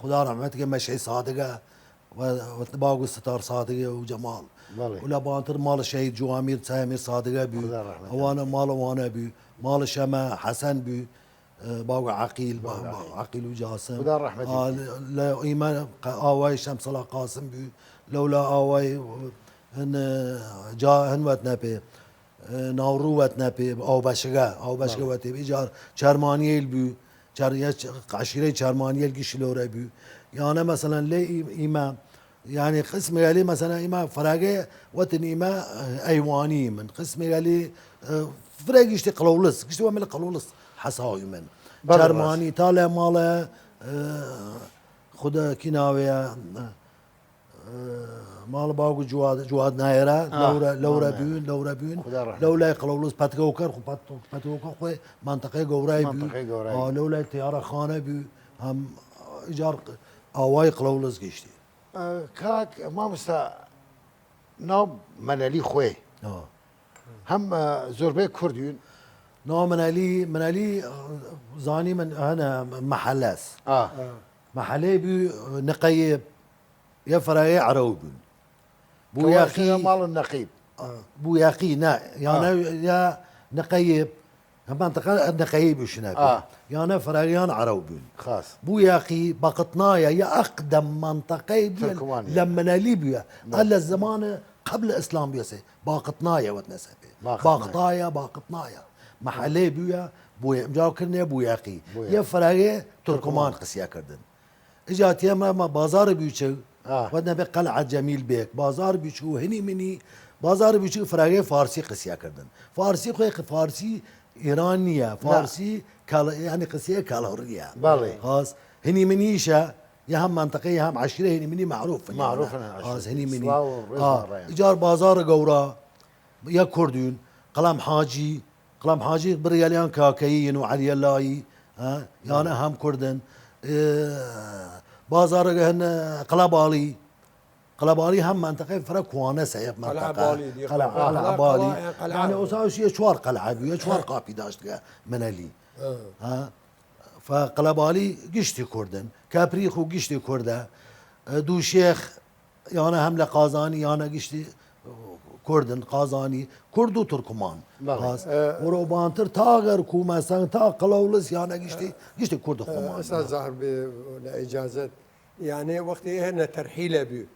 خدا رحمتك مشي صادقه وتباقوا ستار صادقه وجمال ولا بانتر مال الشهيد جوامير سامر صادقه بي وانا مال وانا بي مال شما حسن بي باقوا عقيل وجاسم خدا رحمتك لا ايمان اواي شمس الله قاسم بي لولا اواي هن واتنا بي ناورو واتنا بي او باشگا واتي بيجار چرمانيل بي عشيرة شارمانية القش لورا بيو يعني مثلا لي إمام يعني قسم قال مثلا إمام فراقة وتن إمام أيواني من قسم قال فراقة يشتي قلولس يشتي وعمل قلولس حصاوي من شارماني طالع ماله خدا كناوية مال باقو جواد نايرة لورا بيون لولا قلولوس باتكوكر باتكوكر منطقة قوراي بيو لولا تيارة خانة بيو هم إيجار أواي قلولوس قشتي كاك ما مستا ناب منالي خوي هم زربي كرديون نو منالي زاني من هنا محلاس محلي بيو نقيب يا فراي عروبون بو ياقي مال النقيب بو ياقي يا نقيب منطقة نقيب وشنا يا فرايان عروبون خاص بو ياقي بقطنايا يا أقدم منطقة لما ليبيا على الزمان قبل الإسلام بيسي باقطنايا وتنسبه باقطنايا محلي بيا بو جاو كرني بو ياقي يا فراي تركمان قسيا كردن اجات يما ما بازار بيوچو ودنا بقلعة جميل بيك بازار بيوچو هني مني بازار بيوچو فراغي فارسي قسيا كردن فارسي خوي فارسي ايرانيه فارسي يعني قسيا كالوريا بالي خلاص هني منيشا يا هم منطقه يا هم عشيره هني مني معروف خلاص هني مني ايجار بازار قورا يا كردون قلم حاجي برياليان كاكايين وعلي اللاي يعني هم كردن بازار هن قلبالي هم منطقه فرق كوانسه يا منطقه قلعه بالي يعني اساسي شوار قلعه شوار قابي داشت منالي فقلبالي قشتي كردن كابريخو قشتي كرده دو شيخ يعني هم لقازاني يعني قشتي كردن قازاني كردو تركمان خلاص وروبانتر تاغر كوما سان تا قلولس يعني قشتي كرد خمان استاذ زهر بالاجازه يعني وقت هنا ترحيل ابي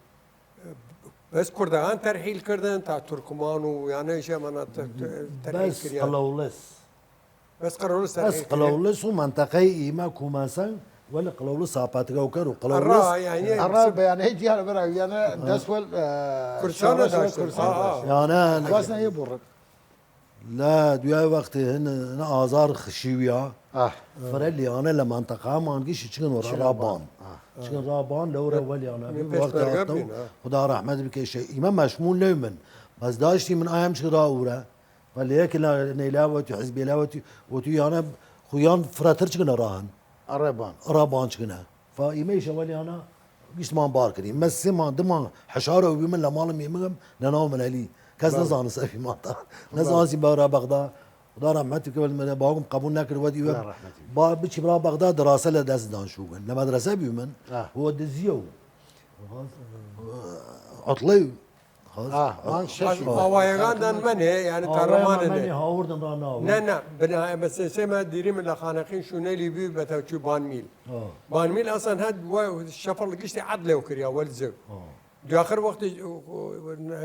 بس كردان ترحيل كردن تا تركمان ويعني شيء مناطق ترحيل بس قلولس بس قلولس ومنطقه ايما كوما سان ولا قلولس صابات وكر وقلولس يعني هيك يعني برا يعني دسول كرسان يعني واسنا يبرد لا دويا وقت هنا آزار خشيويا فرلي أنا لمنطقة ما نجيش تشكن ورا رابان تشكن رابان لورا ولي أنا وقت عطوا خدا رحمة بك شيء إمام مشمول لمن بس داشتي من أيام شغرا ورا فليك لا نيلاوتي حزبي لاوتي وتي أنا خويان فراتر تشكن راهن رابان تشكنها فإيميش ولي أنا قيش ما باركني بس ما دم حشارة وبيمن لمال ميمم لناو من علي كاز نزان سافي ماتا نزان سي برا بغداد خدا رحمتك قبل باهم قبول نكر ودي با بيجي برا بغداد دراسه لدرس دانشوغن لمدرسه بيمن هو دزيو عطلي خلاص اوايغان دان من يعني ترمان من هاوردن راناو لا بنا بس سما ديري من الخانقين شو نيلي بي بتاچو بان ميل اصلا هاد الشفر لقيت عدله وكريا والزو دو آخر وقت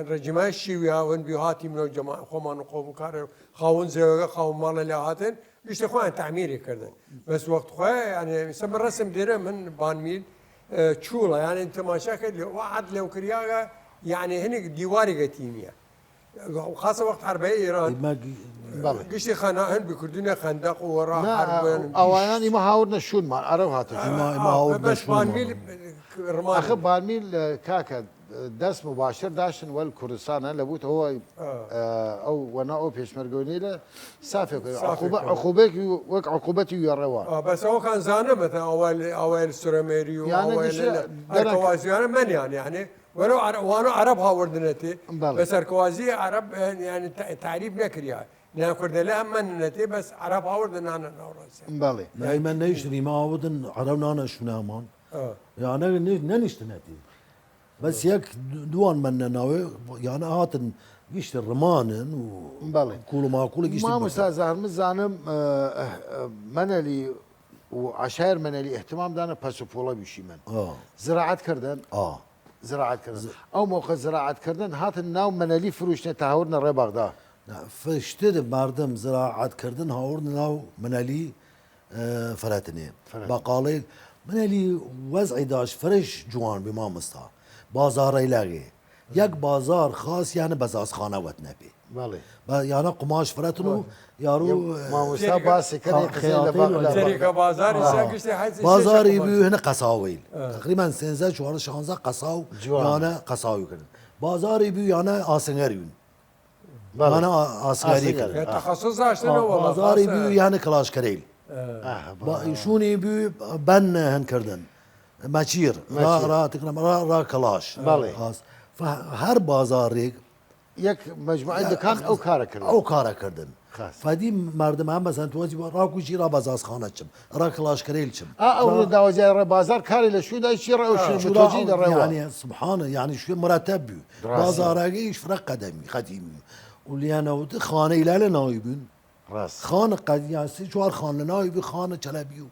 رجمای شیویا و بیهاتی من جماع خوامان قوم کار خاون زیوگا خاون مال لیاهاتن بیشتر خوان تعمیری کردن بس وقت خواه يعني سبب الرسم دیره من بان میل چولا يعني انت ما شاكل واحد لو كرياغا يعني هني ديواري قتيمية وخاصة وقت حرب ايران قشتي خناهن بكردنا خندق وراء حرب اواني ما هاورنا شون ما اروهات ما هاورنا بس بان ميل رمال اخي بان ميل كاكا دس مباشر داشن والكردستان لابد هو او وناو بيشمرغوني له صافي عقوبك وك عقوبتي يروان بس هو كان زانه مثلا اول سرميري يعني الكوازي يعني من يعني ولو وانا عرب هاوردنتي بس الكوازي عرب يعني تعريب نكري يعني لان كرد لا منتي بس عرب هاوردن انا نورس بالي دائما نشتري ما هاوردن عربنا انا شفنا مان يعني نشتنتي بس ياك دوان من ناوي يعني هاتن قشت الرمانن وكولو ما كولو قشت ما مستاذ مزانم منالي وعشاير منالي اهتمام دانا باسوبولا بيشي من زراعات كردن زراعات كردن او موقع زراعات كردن هات الناو منالي فروشنا تهاورنا ري بغداد فشتر مردم زراعات كردن هاورنا ناو منالي فراتني بقالي من اللي وضعي داش فرش جوان بما مستا بازار يلاقي يك بازار خاص يعني بزاز خانه وتنبي بله يعني قماش فراتنو يارو ما وسا باسي كان طريقه بازار يساقش حيث بازار يبيو هنا قصاويل تقريبا سنزه شوار شانزه قصاو يعني قصاوي كده بازار يبيو يعني اسنغريون انا اسنغري كده تخصص عشان والله بازار يبيو يعني كلاش كريل شون يبيو بن هنكردن ماشير را تقريبا را كلاش خاص فهر بازار يك مجموعه دكان او كاركر او کار کردن خاص. فدی مردم هم مثلا تو را کوچی را بازاز خانه چم را کلاش کریل چم او داوزي بازار كاري لشو دا شي او شو متوجي دا يعني سبحان يعني شو مرتب بيو بازار ايش فرق قدمي قديمي واللي انا خانه الى نايبين راس خانه قد يعني شوار خانه نايبي خانه چلبيو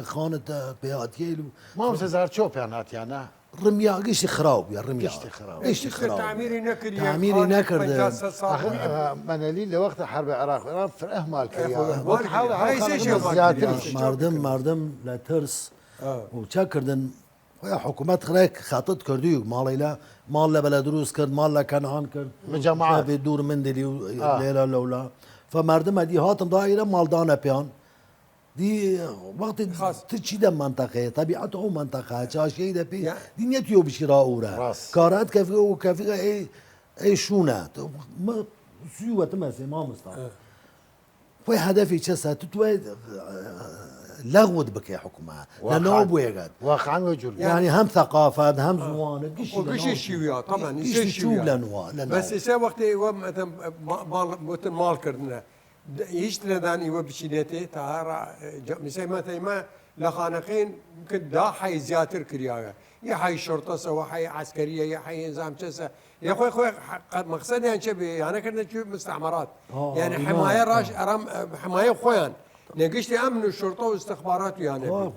خانه بياتيلو ما هو سزار شوب يعني يعني رميا قشتي خراب يا رميا قشتي خراب تعميري نكر تعميري نكر منالي لوقت حرب العراق ايران في اهمال مردم لا ترس وشكردن حكومات غريك خاطط كرديو مال مال لا بلدروس كرد مال لا كنعان كرد مجمعات بدور من دلي ليله لولا فمردم هدي هاتم دائره مالدانا بيان دي وقت تشي ده منطقه طبيعته منطقه شاشي ده بي دي نيتيو بشراء اورا كارات كافي وكافي اي شونه ما سيوه تمسي ما مستعد في هدفي تشسا تتوي لغود بك يا حكومه لانه بويغات واقعا وجود يعني هم ثقافه هم زوانه قش الشيويه طبعا بس يسا وقت مثلا مال كردنا يشتري داني وبشينتي تهارا مثلا ما لخانقين يمكن دا حي زياتر كرياغا يا حي شرطه سوا حي عسكريه يا حي نظام تشسا يا اخوي مقصد يعني شبه يعني كنا نشوف مستعمرات يعني حمايه راش ارام حمايه خويان نقشتي امن الشرطه واستخبارات يعني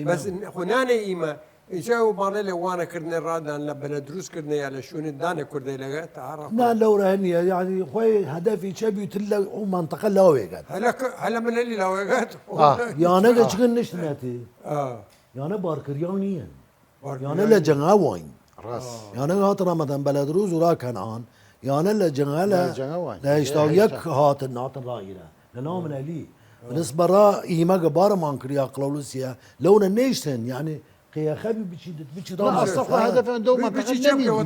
بس خنانه ايما يساوي مالي وانا كرنا رادان لبنا دروس كرنا على شون الدانه كردي لقى تعرف لا لو رهني يعني خوي هدفي شبي تلا منطقه لاويغات هلا من اللي لاويغات يعني لا تشغلنش ناتي يعني باركريانيا يعني لا جناوين راس يعني هات رمضان بلد روز ورا كنعان يعني لا جنالا لا يشتاق هات الناطن راينا لانه من علي بالنسبه را ايما قبار ما انكريا قلولسيا لو نيشتن يعني قيا خبي بتشي لا اصلا هدف عندهم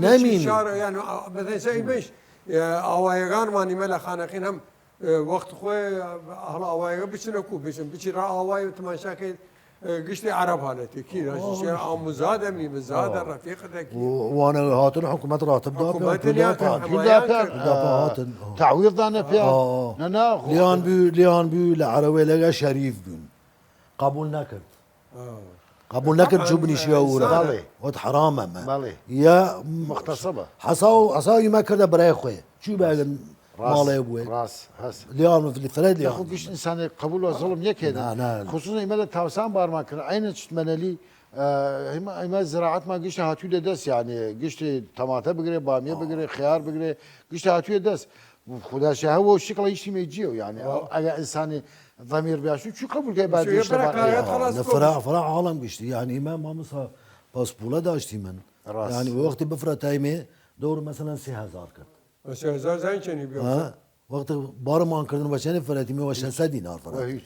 نمين يعني مثلا زي مش اوايغان ماني ملا خانقين هم وقت خوي اهل اوايغ بيشنكو بيشي را اواي تماشاكي قشتي عرب هالتي كي مزاد مي مزاد الرفيق ذاك وانا هاتن حكومه راتب دافع تعويض انا فيها انا ليان بيو العروي لقى شريف بن قبول نكر قبول نكر شو بني شيورا ود حرام ما يا مغتصبه حصاو ما كذا براي خويا شو بقى مال ابوي راس هس ليان في الفرد يا اخو قش انسان قبول وظلم يكيد خصوصا يمل توسان بار ما كان عين تشتمنلي هما زراعات ما قشت هاتو دس يعني قشت طماطه بقري باميه بقري خيار بقري قشت هاتو دس خدا شهوه والشكل يشتي ما يجيو يعني اگر انساني ضمير بياشو شو قبول كي بعد فرع عالم قشتي يعني ما مصا باسبولا داشتي من يعني وقت بفرة تايمه دور مثلا 3000 كت 3000 زين كان يبيع وقت بارمان كردن وشان فراتي 160 دينار فرات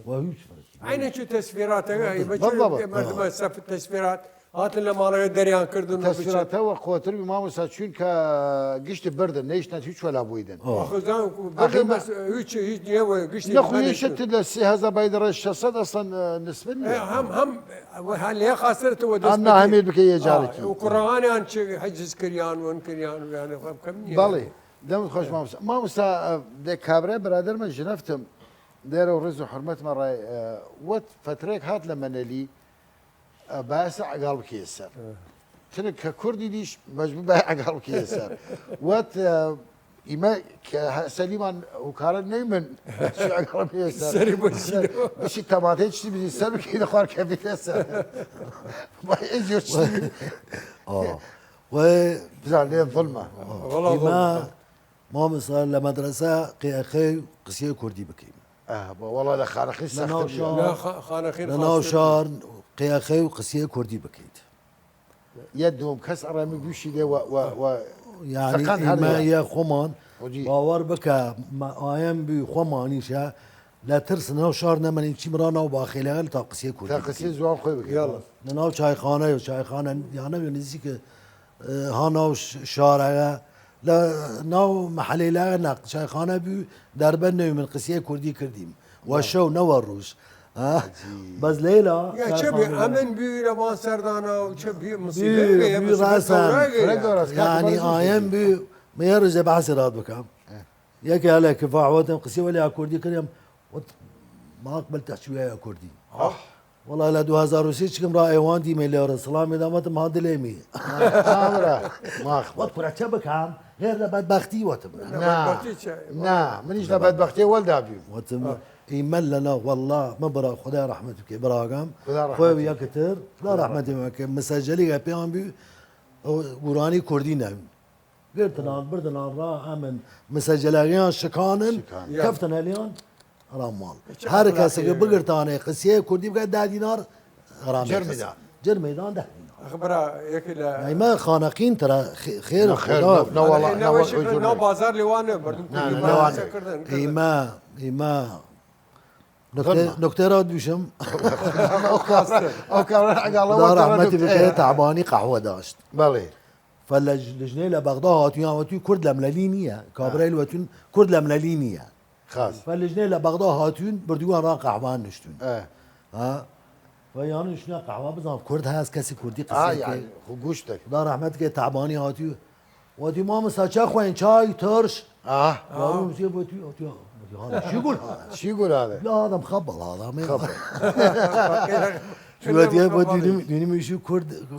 وهيج عينك شو تسفيرات بالضبط سف التسفيرات هات لنا مال دريان كردن تسفيرات هو قوتر ما مساتشون كقشت بردن ليش نتيجه ولا بويدن اخذان بردن بس هيك هو قشت نخو يشت لسي هذا بايدر الشصد اصلا نسبه هم هل خاسرت ودس انا هميل بك يا جارتي وقراني ان حجز كريان وان كريان يعني كم بالي دم خوش ما مسا دي كابري برادر من جنفتم ديروا رز وحرمت مرة وات فتريك هات لما نلي باسع قلبك يسر كنا ككردي ديش مجبور باسع قلبك يسر وات إما سليمان وكارن نيمن شو قلبك يسر سري بشي تماتين شتي بدي سر كده خار كيف يسر ما يجي و بزعل ليه ظلمة والله ما مصار لمدرسة قياخي قسيه كردي بكيم والله لا خارقي لەناو سخت لا خانەخین لەناو شار قیاخەی و قسیە کوردی بکەیت يدهم كس أرامي بيشي ده و یعنی فقط هذا ئێمە خۆمان وجی. باوەڕ بکە ئاەم بی خۆمانیشە لە ترس ناو شار نەمەنی چی مرانە و باخێلەگەل تا قسیە کوردی تاقسي زوان خوي بك يلا لەناو چایخانە و چایخانە یانە نزیکە هاناو شارەکە لە ناو محلێلاگە نەق چایخانە بی دەربەر نەوی من قسیە کوردی کردیم و شەو نەوە ڕوش بەس لەیلا يا شبي امن بي لما سردانا وشبي مصيبه يعني ئاەم بی مێ ڕژە بەحسی ڕات بکەم یەکێ هەلە کفاعوەتم قسیە وەلی کوردی کردم ماق بەل تەحچوایە کوردی والله لە 2023 چکم ڕا ئێوان دیمە لێرە سڵامی دامەتم هادلێمی ما أخبر وەت کوڕەچە بکەم غێر لە بەدبەختی وەتم نا منيش لبد بختي ولد أبي وتم ئیمەل لەنا والله مە بڕا خدای ڕەحمەت بکەی براگەم خدا ڕەحمەت خۆی یەکتر خدا ڕەحمەتی مەکە مەسەجەلیگە پێیان بی گورانی کوردی نەوین گرتنان بردنان ڕا ئەمن مسەجەلاگەیان شکانن کەفتن هەلیان ڕامال هەر کەسێکە بگرتانێ قسیە کوردی بکە دادینار جر مەدان ده اخبرها ياك لا ئەیمە خانەقین ترە خێر نو بازار لوانا بردو ئیمە ئیمە نکتێرا دووشم أو كان قال خدا ڕەحمەتی بکەێ تەعبانی قەحوە داشت بالي فلجنەی لە بەغدا هاتوویان وەتوی کورد لە ملەلی نییە کابرایل وەتون کورد لە ملەلی نییە خاص فلجنەی لە بەغدا هاتوون بردووان ڕان قەحوان نشتون إيه فیان شنا قەحوا بزان کورد هەست کەسی کوردی يعني قسەکەی وقوشتك خدا ڕەحمەتکە تەعبانی هاتووی وەتی مامۆستا خوێن چای ترش شو يقول هذا؟ شو يقول هذا؟ لا هذا مخبل هذا ما يخبل شو دوني مشي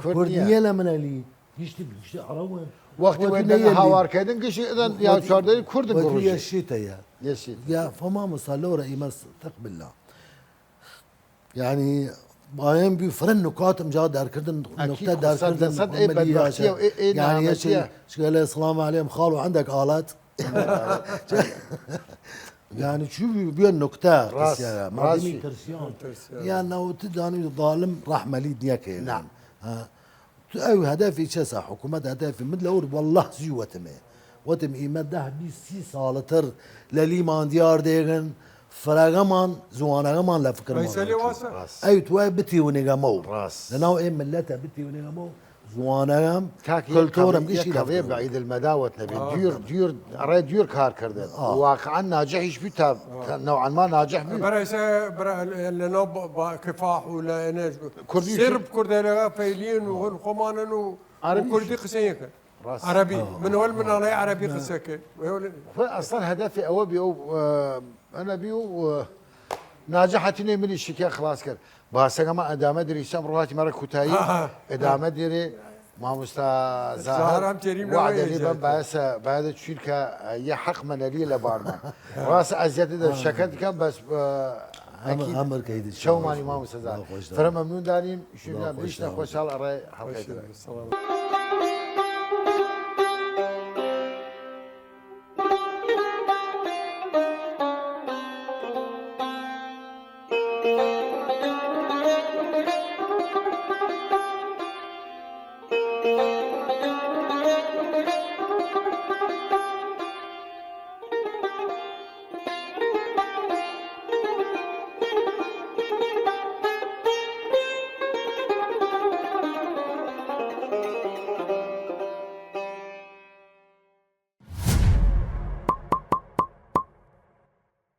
كردية لمن اللي يشتي عروان وقت وين هاوار كيدن قش إذا يا شاردين كرد يا قروش الشتاء يا يشيت يا فما مصلوا رأي مس تقبل الله يعني بايم بفرن نقاط مجاد دار كردن نقطة دار كردن صد إيه بدبختية وإيه يعني يا شيء شقال السلام عليكم خالو عندك آلات يعني شو بين نكتة راس راسي ترسيان يعني لو تداني ظالم راح مليد نياك نعم أو هدفي شاسع حكومة هدفي مثل أور والله زي وتم إيمت ده بي صالتر لليمان ديار ديغن فراغمان زوانغمان لا فكر فيصلي واسع أي توا بتي ونغمو راس لأنه إيه ملتها بتي ونغمو زوانغام كاكي كلتورم قشي قضية بعيد المداوة نبي ديور أريد ديور كار كردن واقعا ناجح بيتا نوعا ما ناجح بيه برا لنا كفاح ولا انا كردي سرب كردنا فايلين وخمانا وكردي قسيك عربي من اول من الله عربي قسيك اصلا هدفي او بيو انا بيو ناجحتني من الشكاية خلاص كر بس ما ادامه دري سام روحتي مره كوتاي ادامه دري ما زهر وعد لي بس بعد الشركه هي حق منالي لبارنا راس ازيد الشكل كان بس اكيد امر كيد شو ماني ما مستزار فرم ممنون دارين شو بيشنا خوشال اري حلقه